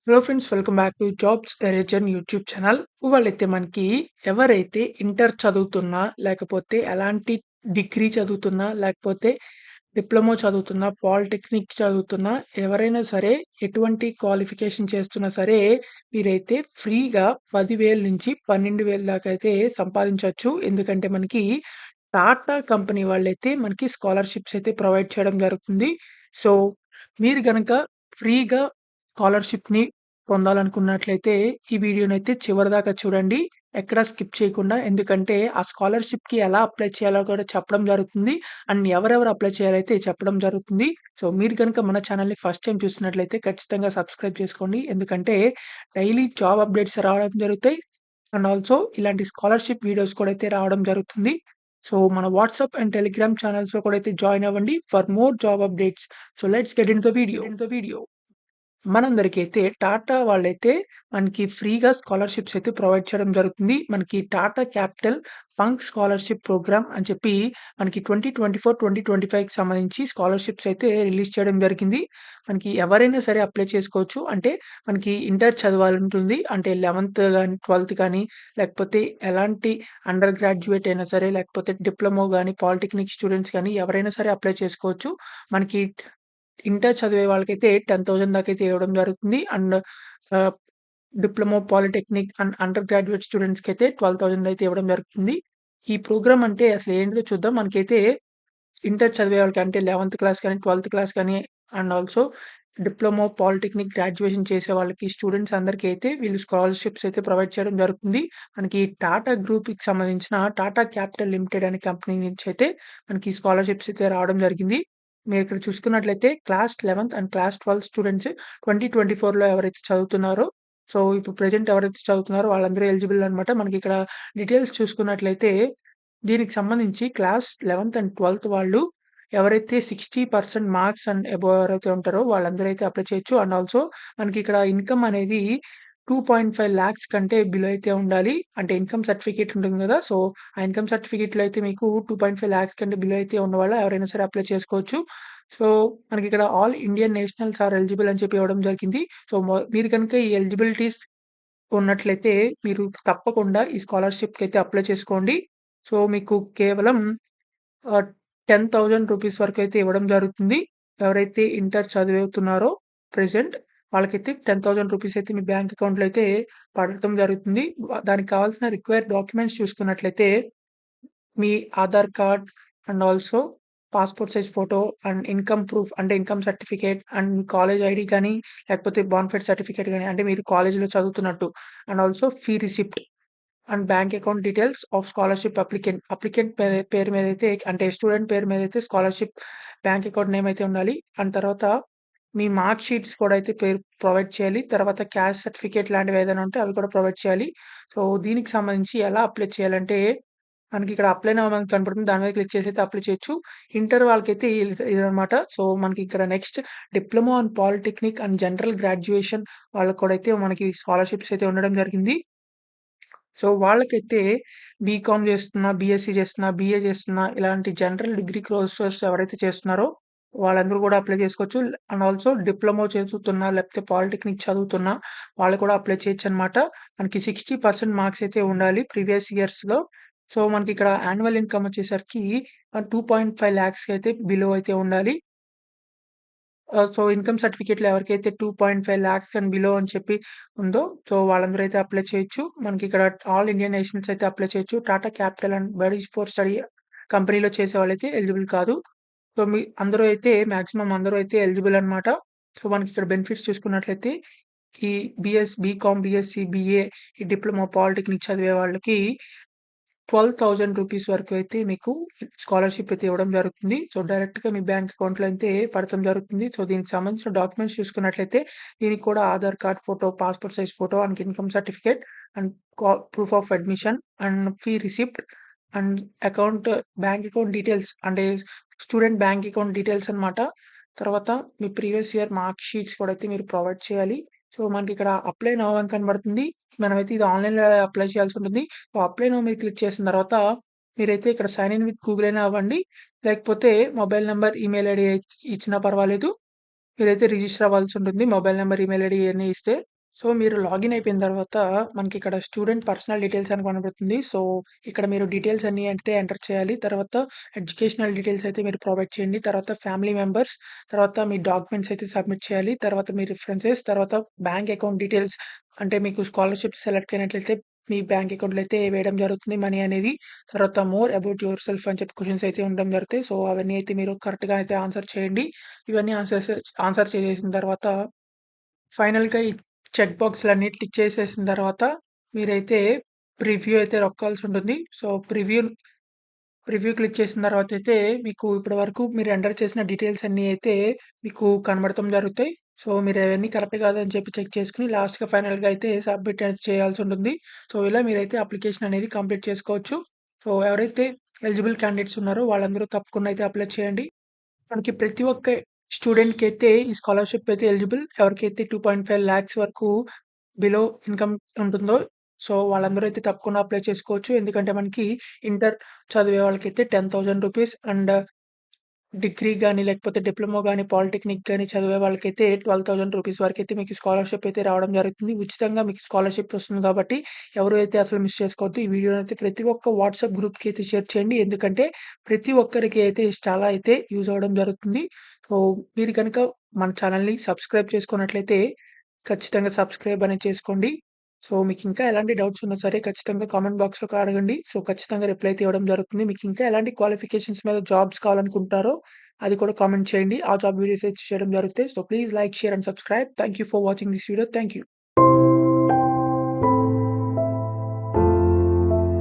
Hello friends, welcome back to jobs ఎరేజన్ YouTube channel. ఇవాళైతే మనకి ఎవరైతే ఇంటర్ చదువుతున్నా, లేకపోతే ఎలాంటి డిగ్రీ చదువుతున్నా, లేకపోతే డిప్లొమా చదువుతున్నా, పాలిటెక్నిక్ చదువుతున్నా, ఎవరైనా సరే ఎటువంటి క్వాలిఫికేషన్ చేస్తున్నా సరే మీరైతే ఫ్రీగా 10,000 నుంచి 12,000 దాకా అయితే సంపాదించొచ్చు. ఎందుకంటే మనకి టాటా కంపెనీ వాళ్ళైతే మనకి స్కాలర్‌షిప్స్ అయితే ప్రొవైడ్ చేయడం జరుగుతుంది. సో, మీరు గనక ఫ్రీగా స్కాలర్‌షిప్‌ని పొందాలనుకున్నట్లయితే ఈ వీడియోనైతే చివరిదాకా చూడండి. ఎక్కడా స్కిప్ చేయకుండా. ఎందుకంటే ఆ స్కాలర్‌షిప్‌కి ఎలా అప్లై చేయాలో కూడా చెప్పడం జరుగుతుంది. అండ్ ఎవరెవరు అప్లై చేయాలైతే చెప్పడం జరుగుతుంది. సో, మీరు గనుక మన ఛానెల్‌ని ఫస్ట్ టైమ్ చూస్తున్నట్లయితే ఖచ్చితంగా సబ్స్క్రైబ్ చేసుకోండి. ఎందుకంటే డైలీ జాబ్ అప్డేట్స్ రావడం జరుగుతాయి. అండ్ ఆల్సో ఇలాంటి స్కాలర్‌షిప్ వీడియోస్ కూడా అయితే రావడం జరుగుతుంది. సో, మన వాట్సాప్ అండ్ టెలిగ్రామ్ ఛానెల్స్‌లో కూడా అయితే జాయిన్ అవ్వండి for more job updates. So, let's get into the video. మనందరికైతే టాటా వాళ్ళైతే మనకి ఫ్రీగా స్కాలర్‌షిప్స్ అయితే ప్రొవైడ్ చేయడం జరుగుతుంది. మనకి Tata capital Pankh scholarship program అని చెప్పి మనకి 2024, 2025కి సంబంధించి స్కాలర్‌షిప్స్ అయితే రిలీజ్ చేయడం జరిగింది. మనకి ఎవరైనా సరే అప్లై చేసుకోవచ్చు. అంటే మనకి ఇంటర్ చదవాలంటుంది. అంటే 11థ్ గాని, 12థ్ కానీ లేకపోతే ఎలాంటి అండర్ గ్రాడ్యుయేట్ అయినా సరే, లేకపోతే డిప్లొమా గాని, పాలిటెక్నిక్ స్టూడెంట్స్ గాని ఎవరైనా సరే అప్లై చేసుకోవచ్చు. మనకి ఇంటర్ చదివే వాళ్ళకైతే 10,000 దాకైతే ఇవ్వడం జరుగుతుంది. And ah, diploma, polytechnic and undergraduate స్టూడెంట్స్‌కైతే 12,000 అయితే ఇవ్వడం జరుగుతుంది. ఈ ప్రోగ్రామ్ అంటే అసలు ఏంటిదో చూద్దాం. మనకైతే ఇంటర్ చదివే వాళ్ళకి అంటే 11థ్ క్లాస్ కానీ, 12థ్ క్లాస్ కానీ and also diploma, polytechnic graduation చేసే వాళ్ళకి స్టూడెంట్స్ అందరికీ అయితే వీళ్ళు స్కాలర్‌షిప్స్ అయితే ప్రొవైడ్ చేయడం జరుగుతుంది. మనకి టాటా గ్రూప్‌కి సంబంధించిన టాటా క్యాపిటల్ లిమిటెడ్ అనే కంపెనీ నుంచి అయితే మనకి స్కాలర్‌షిప్స్ అయితే రావడం జరిగింది. మీరిక్కడ చూసుకున్నట్లయితే క్లాస్ 11థ్ అండ్ క్లాస్ 12 స్టూడెంట్స్ 2024లో ఎవరైతే చదువుతున్నారో, సో, ఇప్పుడు ప్రెజెంట్ ఎవరైతే చదువుతున్నారో వాళ్ళందరూ ఎలిజిబుల్ అనమాట. మనకిక్కడ డీటెయిల్స్ చూసుకున్నట్లయితే దీనికి సంబంధించి క్లాస్ 11థ్ అండ్ 12థ్ వాళ్ళు ఎవరైతే 60% మార్క్స్ అండ్ అబోవ్ ఎవరైతే ఉంటారో వాళ్ళందరూ అయితే అప్లై చేయొచ్చు. అండ్ ఆల్సో మనకిక్కడ ఇన్‌కమ్ అనేది 2.5 లాక్స్ కంటే బిలో అయితే ఉండాలి. అంటే ఇన్‌కమ్ సర్టిఫికేట్ ఉంటుంది గదా! సో, ఆ ఇన్‌కమ్ సర్టిఫికేట్‌లో అయితే మీకు 2.5 లాక్స్ కంటే బిలో అయితే ఉన్నవాళ్ళు ఎవరైనా సరే అప్లై చేసుకోవచ్చు. సో, మనకిక్కడ all Indian nationals are eligible అని చెప్పి ఇవ్వడం జరిగింది. సో, మీరు గనుక ఈ ఎలిజిబిలిటీస్ ఉన్నట్లయితే మీరు తప్పకుండా ఈ స్కాలర్‌షిప్‌కైతే అప్లై చేసుకోండి. సో, మీకు కేవలం ఆహ్, 10,000 రూపీస్ వరకైతే ఇవ్వడం జరుగుతుంది. ఎవరైతే ఇంటర్ చదువుతున్నారో ప్రెజెంట్ వాళ్ళకైతే 10,000 రూపీస్ అయితే మీ బ్యాంక్ అకౌంట్‌లో అయితే పడటం జరుగుతుంది. దానికి కావాల్సిన రిక్వైర్డ్ డాక్యుమెంట్స్ చూసుకున్నట్లయితే మీ Aadhaar card and also passport size photo and income proof అంటే ఇన్‌కమ్ సర్టిఫికేట్ అండ్ మీ కాలేజ్ ఐడీ గాని, లేకపోతే బోనఫైడ్ సర్టిఫికేట్ గాని అంటే మీరు కాలేజ్‌లో చదువుతున్నట్టు and also fee receipt and bank account details of scholarship applicant. Applicant పేరు మీదైతే అంటే స్టూడెంట్ పేరు మీదైతే స్కాలర్‌షిప్ బ్యాంక్ అకౌంట్ నేమ్ అయితే ఉండాలి. అండ్ తర్వాత మీ మార్క్ షీట్స్ కూడా అయితే ప్రొవైడ్ చేయాలి. తర్వాత క్యాస్ట్ సర్టిఫికేట్ లాంటివి ఏదైనా ఉంటే అవి కూడా ప్రొవైడ్ చేయాలి. సో, దీనికి సంబంధించి ఎలా అప్లై చేయాలంటే మనకిక్కడ అప్లై నౌ అని కనపడుతుంది. దాని మీద క్లిక్ చేసి అయితే అప్లై చేయొచ్చు. ఇంటర్ వాళ్ళకైతే ఇదనమాట. సో, మనకి ఇక్కడ next diploma and polytechnic and general graduation వాళ్ళకి కూడా అయితే మనకి స్కాలర్‌షిప్స్ అయితే ఉండడం జరిగింది. సో, వాళ్ళకైతే బీకామ్ చేస్తున్నా, బీఎస్సీ చేస్తున్నా, బీఏ చేస్తున్నా ఇలాంటి జనరల్ డిగ్రీ కోర్సెస్ ఎవరైతే చేస్తున్నారో వాళ్ళందరూ కూడా అప్లై చేసుకోవచ్చు. అండ్ ఆల్సో డిప్లొమా చదువుతున్నా, లేకపోతే పాలిటెక్నిక్ చదువుతున్నా వాళ్ళు కూడా అప్లై చేయొచ్చనమాట. మనకి 60% మార్క్స్ అయితే ఉండాలి ప్రీవియస్ ఇయర్స్‌లో. సో, మనకిక్కడ యాన్యువల్ ఇన్‌కమ్ వచ్చేసరికి 2.5 లాక్స్ అయితే బిలో అయితే ఉండాలి. సో, ఇన్‌కమ్ సర్టిఫికేట్‌లో ఎవరికైతే 2.5 లాక్స్ అండ్ బిలో అని చెప్పి ఉందో, సో, వాళ్ళందరూ అయితే అప్లై చేయొచ్చు. మనకిక్కడ ఆల్ ఇండియన్ నేషనల్స్ అయితే అప్లై చేయొచ్చు. Tata capital and buddies four study కంపెనీలో చేసేవాళ్ళైతే ఎలిజిబుల్ కాదు. సో, అందరూ అయితే మాక్సిమం అందరూ అయితే ఎలిజిబుల్ అనమాట. సో, మనకిక్కడ బెనిఫిట్స్ చూసుకున్నట్లయితే ఈ బీకామ్, బీఎస్సీ, బీఏ, ఈ డిప్లొమా, పాలిటెక్నిక్ చదివే వాళ్ళకి 12,000 రూపీస్ వరకు అయితే మీకు స్కాలర్‌షిప్ అయితే ఇవ్వడం జరుగుతుంది. సో, డైరెక్ట్‌గా మీ బ్యాంక్ అకౌంట్‌లో అయితే పడతం జరుగుతుంది. సో, దీనికి సంబంధించిన డాక్యుమెంట్స్ చూసుకున్నట్లయితే దీనికి కూడా Aadhaar card photo, passport size photo and income certificate and proof of admission and fee receipt and account bank account details అంటే స్టూడెంట్ బ్యాంక్ అకౌంట్ డీటెయిల్స్ అన్నమాట. తర్వాత మీ ప్రీవియస్ ఇయర్ మార్క్ షీట్స్ కూడా అయితే మీరు ప్రొవైడ్ చేయాలి. సో, మనకిక్కడ అప్లై నౌ అని కనబడుతుంది. మనమైతే ఇది ఆన్‌లైన్‌లో అప్లై చేయాల్సుంటుంది. సో, అప్లై నౌ మీద క్లిక్ చేసిన తర్వాత మీరైతే ఇక్కడ సైన్ ఇన్ విత్ గూగుల్ అయినా అవ్వండి. లేకపోతే మొబైల్ నంబర్, ఈమెయిల్ ఐడీ ఇచ్చినా పర్వాలేదు. మీరైతే రిజిస్టర్ అవ్వాల్సుంటుంది. మొబైల్ నంబర్, ఈమెయిల్ ఐడీ ఇయన్నీ ఇస్తే. సో, మీరు లాగిన్ అయిపోయిన తర్వాత మనకిక్కడ స్టూడెంట్ పర్సనల్ డీటెయిల్స్ అని కనబడుతుంది. సో, ఇక్కడ మీరు డీటెయిల్స్ అన్నీ అయితే ఎంటర్ చేయాలి. తర్వాత ఎడ్యుకేషనల్ డీటెయిల్స్ అయితే మీరు ప్రొవైడ్ చేయండి. తర్వాత ఫ్యామిలీ మెంబర్స్, తర్వాత మీ డాక్యుమెంట్స్ అయితే సబ్మిట్ చేయాలి. తర్వాత మీ రిఫరెన్సెస్, తర్వాత బ్యాంక్ అకౌంట్ డీటెయిల్స్ అంటే మీకు స్కాలర్‌షిప్ సెలెక్ట్ అయినట్లయితే మీ బ్యాంక్ అకౌంట్‌లో అయితే వేయడం జరుగుతుంది మనీ అనేది. తర్వాత మోర్ అబౌట్ యువర్ సెల్ఫ్ అని చెప్పి క్వెషన్స్ అయితే ఉండడం జరుగుతాయి. సో, అవన్నీ అయితే మీరు కరెక్ట్‌గా అయితే ఆన్సర్ చేయండి. ఇవన్నీ ఆన్సర్ చేసేసిన తర్వాత ఫైనల్‌గా ఈ చెక్ బాక్స్‌లన్నీ టిక్ చేసేసిన తర్వాత మీరైతే ప్రివ్యూ అయితే నొక్కాల్సుంటుంది. సో, ప్రివ్యూ క్లిక్ చేసిన తర్వాతయితే మీకు ఇప్పటి వరకు మీరు ఎంటర్ చేసిన డీటెయిల్స్ అన్నీ అయితే మీకు కనబడతం జరుగుతాయి. సో, మీరవన్నీ కరెక్ట్ కాదని చెప్పి చెక్ చేసుకొని లాస్ట్‌గా ఫైనల్‌గా అయితే సబ్మిట్ అనేది చేయాల్సుంటుంది. సో, ఇలా మీరైతే అప్లికేషన్ అనేది కంప్లీట్ చేసుకోవచ్చు. సో, ఎవరైతే ఎలిజిబుల్ క్యాండిడేట్స్ ఉన్నారో వాళ్ళందరూ తప్పకుండా అయితే అప్లై చేయండి. మనకి ప్రతి ఒక్క స్టూడెంట్‌కైతే ఈ స్కాలర్‌షిప్ అయితే ఎలిజిబుల్. ఎవరికైతే 2.5 లాక్స్ వరకు బిలో ఇన్‌కమ్ ఉంటుందో, సో, వాళ్ళందరూ అయితే తప్పకుండా అప్లై చేసుకోవచ్చు. ఎందుకంటే మనకి ఇంటర్ చదివే వాళ్ళకైతే రూ. 10,000 అండ్ డిగ్రీ గాని, లేకపోతే డిప్లొమా గాని, పాలిటెక్నిక్ గాని చదివే వాళ్ళకైతే రూ. 12,000 వరకైతే మీకు స్కాలర్‌షిప్ అయితే రావడం జరుగుతుంది. ఉచితంగా మీకు స్కాలర్‌షిప్ వస్తుంది కాబట్టి ఎవరు అయితే అసలు మిస్ చేసుకోవద్దు. ఈ వీడియోనైతే ప్రతి ఒక్క వాట్సాప్ గ్రూప్‌కి అయితే షేర్ చేయండి. ఎందుకంటే ప్రతి ఒక్కరికి అయితే చాలా అయితే యూజ్ అవ్వడం జరుగుతుంది. సో, మీరు గనుక మన ఛానెల్‌ని సబ్స్క్రైబ్ చేసుకున్నట్లయితే ఖచ్చితంగా సబ్స్క్రైబ్ అనేది చేసుకోండి. సో, మీకింకా ఎలాంటి డౌట్స్ ఉన్నా సరే ఖచ్చితంగా కామెంట్ బాక్స్‌లో అడగండి. సో, ఖచ్చితంగా రిప్లై అయితే ఇవ్వడం జరుగుతుంది. మీకింకా ఎలాంటి క్వాలిఫికేషన్స్ మీద జాబ్స్ కావాలనుకుంటున్నారో అది కూడా కామెంట్ చేయండి. ఆ జాబ్ వీడియోస్ అయితే చేయడం జరుగుతాయి. So, please like, share and subscribe. Thank you for watching this video. Thank you.